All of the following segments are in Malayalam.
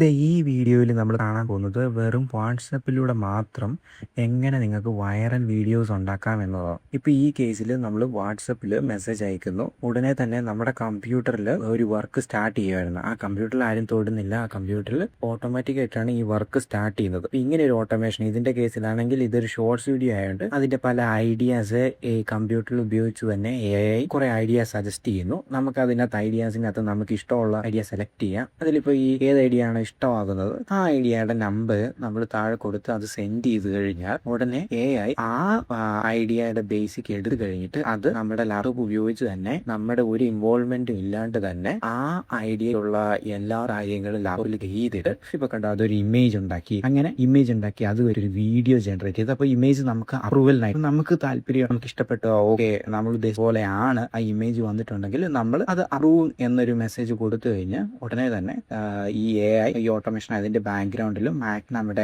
ഈ വീഡിയോയിൽ നമ്മൾ കാണാൻ പോകുന്നത് വെറും വാട്സപ്പിലൂടെ മാത്രം എങ്ങനെ നിങ്ങൾക്ക് വൈറൽ വീഡിയോസ് ഉണ്ടാക്കാം എന്നതാണ്. ഇപ്പോൾ ഈ കേസിൽ നമ്മൾ വാട്സപ്പിൽ മെസ്സേജ് അയക്കുന്നു, ഉടനെ തന്നെ നമ്മുടെ കമ്പ്യൂട്ടറിൽ ഒരു വർക്ക് സ്റ്റാർട്ട് ചെയ്യുമായിരുന്നു. ആ കമ്പ്യൂട്ടറിൽ ആരും തൊടുന്നില്ല, ആ കമ്പ്യൂട്ടറിൽ ഓട്ടോമാറ്റിക്കായിട്ടാണ് ഈ വർക്ക് സ്റ്റാർട്ട് ചെയ്യുന്നത്. ഇങ്ങനെ ഒരു ഓട്ടോമേഷൻ ഇതിൻ്റെ കേസിലാണെങ്കിൽ ഇതൊരു ഷോർട്സ് വീഡിയോ ആയതുകൊണ്ട് അതിൻ്റെ പല ഐഡിയാസ് ഈ കമ്പ്യൂട്ടറിൽ ഉപയോഗിച്ച് തന്നെ AI കുറേ ഐഡിയാസ് സജസ്റ്റ് ചെയ്യുന്നു. നമുക്ക് അതിനകത്ത് ഐഡിയാസിനകത്ത് നമുക്ക് ഇഷ്ടമുള്ള ഐഡിയ സെലക്ട് ചെയ്യാം. അതിലിപ്പോൾ ഈ ഏത് ഐഡിയ ആണ് ഇഷ്ടമാകുന്നത് ആ ഐഡിയയുടെ നമ്പർ നമ്മൾ താഴെ കൊടുത്ത് അത് സെൻഡ് ചെയ്ത് കഴിഞ്ഞാൽ ഉടനെ AI ആ ഐഡിയയുടെ ബേസിക് എടുത്തു കഴിഞ്ഞിട്ട് അത് നമ്മുടെ ലാപ്ടോപ്പ് ഉപയോഗിച്ച് തന്നെ നമ്മുടെ ഒരു ഇൻവോൾവ്മെന്റും ഇല്ലാണ്ട് തന്നെ ആ ഐഡിയയുള്ള എല്ലാ കാര്യങ്ങളും ലാപ്ടോപ്പിൽ ചെയ്തിട്ട് ഇപ്പൊ കണ്ടോ അതൊരു ഇമേജ് ഉണ്ടാക്കി. അങ്ങനെ ഇമേജ് ഉണ്ടാക്കി അത് ഒരു വീഡിയോ ജനറേറ്റ് ചെയ്ത് അപ്പോൾ ഇമേജ് നമുക്ക് അപ്രൂവലിനായി നമുക്ക് താല്പര്യം നമുക്ക് ഇഷ്ടപ്പെട്ടു, ഓക്കെ നമ്മൾ ഇതേപോലെയാണ് ആ ഇമേജ് വന്നിട്ടുണ്ടെങ്കിൽ നമ്മൾ അത് അപ്രൂവ് എന്നൊരു മെസ്സേജ് കൊടുത്തു കഴിഞ്ഞാൽ ഉടനെ തന്നെ ഈ AI ഈ ഓട്ടോമേഷൻ അതിന്റെ ബാക്ക്ഗ്രൗണ്ടിലും നമ്മുടെ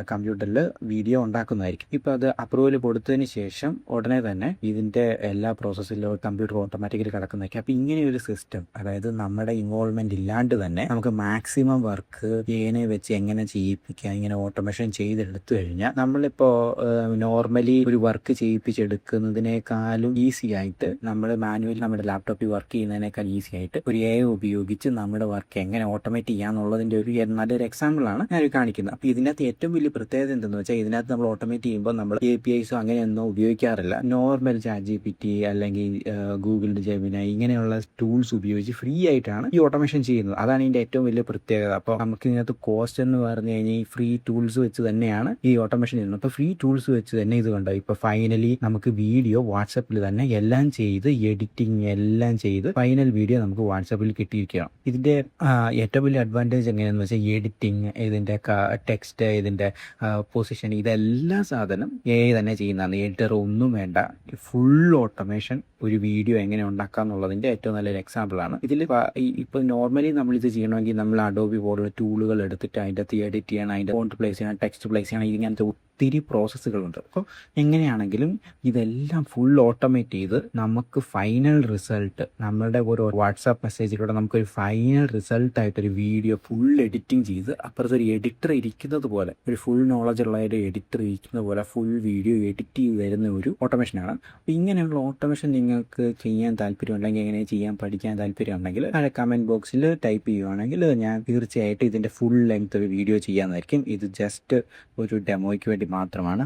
കമ്പ്യൂട്ടറിൽ വീഡിയോ ഉണ്ടാക്കുന്നതായിരിക്കും. ഇപ്പൊ അത് അപ്രൂവൽ കൊടുത്തതിന് ശേഷം ഉടനെ തന്നെ ഇതിന്റെ എല്ലാ പ്രോസസ്സിലും കമ്പ്യൂട്ടർ ഓട്ടോമാറ്റിക്കലി കിടക്കുന്നതായിരിക്കും. അപ്പൊ ഇങ്ങനെ ഒരു സിസ്റ്റം, അതായത് നമ്മുടെ ഇൻവോൾവ്മെന്റ് ഇല്ലാണ്ട് തന്നെ നമുക്ക് മാക്സിമം വർക്ക് AI വെച്ച് എങ്ങനെ ചെയ്യിപ്പിക്കാം, ഇങ്ങനെ ഓട്ടോമേഷൻ ചെയ്തെടുത്തു കഴിഞ്ഞാൽ നമ്മളിപ്പോ നോർമലി ഒരു വർക്ക് ചെയ്യിപ്പിച്ചെടുക്കുന്നതിനേക്കാളും ഈസി ആയിട്ട് നമ്മൾ മാനുവലി നമ്മുടെ ലാപ്ടോപ്പിൽ വർക്ക് ചെയ്യുന്നതിനേക്കാൾ ഈസി ആയിട്ട് ഒരു AI ഉപയോഗിച്ച് നമ്മുടെ വർക്ക് എങ്ങനെ ഓട്ടോമേറ്റ് ചെയ്യാന്നുള്ളതിന്റെ ഒരു നല്ലൊരു എക്സാമ്പിളാണ് ഞാൻ കാണിക്കുന്നത്. അപ്പോൾ ഇതിനകത്ത് ഏറ്റവും വലിയ പ്രത്യേകത എന്തെന്ന് വെച്ചാൽ ഇതിനകത്ത് നമ്മൾ ഓട്ടോമേറ്റ് ചെയ്യുമ്പോൾ നമ്മൾ APIസോ അങ്ങനെയൊന്നും ഉപയോഗിക്കാറില്ല. നോർമൽ ChatGPT അല്ലെങ്കിൽ ഗൂഗിൾ ജെമിനി ഇങ്ങനെയുള്ള ടൂൾസ് ഉപയോഗിച്ച് ഫ്രീ ആയിട്ടാണ് ഈ ഓട്ടോമേഷൻ ചെയ്യുന്നത്. അതാണ് ഇതിന്റെ ഏറ്റവും വലിയ പ്രത്യേകത. അപ്പോൾ നമുക്ക് ഇതിനകത്ത് കോസ്റ്റ് എന്ന് പറഞ്ഞു കഴിഞ്ഞാൽ ഈ ഫ്രീ ടൂൾസ് വെച്ച് തന്നെയാണ് ഈ ഓട്ടോമേഷൻ ചെയ്യുന്നത്. അപ്പോൾ ഫ്രീ ടൂൾസ് വെച്ച് തന്നെ ഇത് കണ്ടോ ഇപ്പോൾ ഫൈനലി നമുക്ക് വീഡിയോ വാട്സപ്പിൽ തന്നെ എല്ലാം ചെയ്ത് എഡിറ്റിംഗ് എല്ലാം ചെയ്ത് ഫൈനൽ വീഡിയോ നമുക്ക് വാട്സപ്പിൽ കിട്ടിയിരിക്കുകയാണ്. ഇതിന്റെ ഏറ്റവും വലിയ അഡ്വാൻറ്റേജ് എങ്ങനെയാണെന്ന് വെച്ചാൽ എഡിറ്റിംഗ്, ഇതിൻ്റെ ടെക്സ്റ്റ്, ഇതിൻ്റെ പൊസിഷൻ, ഇതെല്ലാം സാധനം AI തന്നെ ചെയ്യുന്നതാണ്. എഡിറ്റർ ഒന്നും വേണ്ട. ഫുൾ ഓട്ടോമേഷൻ ഒരു വീഡിയോ എങ്ങനെ ഉണ്ടാക്കാം എന്നുള്ളതിൻ്റെ ഏറ്റവും നല്ലൊരു എക്സാമ്പിളാണ്. ഇതിൽ ഇപ്പോൾ നോർമലി നമ്മളിത് ചെയ്യണമെങ്കിൽ നമ്മൾ അഡോബി പോലുള്ള ടൂളുകൾ എടുത്തിട്ട് അതിൻ്റെ അകത്ത് എഡിറ്റ് ചെയ്യണം, അതിൻ്റെ ഫോണ്ട് പ്ലേസ് ചെയ്യണം, ടെക്സ്റ്റ് പ്ലേസ് ചെയ്യണം, ഇങ്ങനത്തെ ഒത്തിരി പ്രോസസ്സുകളുണ്ട്. അപ്പോൾ എങ്ങനെയാണെങ്കിലും ഇതെല്ലാം ഫുൾ ഓട്ടോമേറ്റ് ചെയ്ത് നമുക്ക് ഫൈനൽ റിസൾട്ട് നമ്മളുടെ ഒരു വാട്സാപ്പ് മെസ്സേജിലൂടെ നമുക്കൊരു ഫൈനൽ റിസൾട്ടായിട്ടൊരു വീഡിയോ ഫുൾ എഡിറ്റിംഗ് ചെയ്ത് അപ്പുറത്ത് ഒരു എഡിറ്റർ ഇരിക്കുന്നത് പോലെ, ഒരു ഫുൾ നോളജ് ഉള്ള ഒരു എഡിറ്റർ ഇരിക്കുന്നത് പോലെ ഫുൾ വീഡിയോ എഡിറ്റ് ചെയ്ത് വരുന്ന ഒരു ഓട്ടോമേഷനാണ്. അപ്പോൾ ഇങ്ങനെയുള്ള ഓട്ടോമേഷൻ നിങ്ങൾക്ക് ചെയ്യാൻ താല്പര്യം ഉണ്ടെങ്കിൽ, എങ്ങനെ ചെയ്യാൻ പഠിക്കാൻ താല്പര്യം ഉണ്ടെങ്കിൽ താഴെ കമൻറ്റ് ബോക്സിൽ ടൈപ്പ് ചെയ്യുവാണെങ്കിൽ ഞാൻ തീർച്ചയായിട്ടും ഇതിൻ്റെ ഫുൾ ലെങ്ത് ഒരു വീഡിയോ ചെയ്യാമെന്നായിരിക്കും. ഇത് ജസ്റ്റ് ഒരു ഡെമോയ്ക്ക് വേണ്ടി മാത്രമാണ്.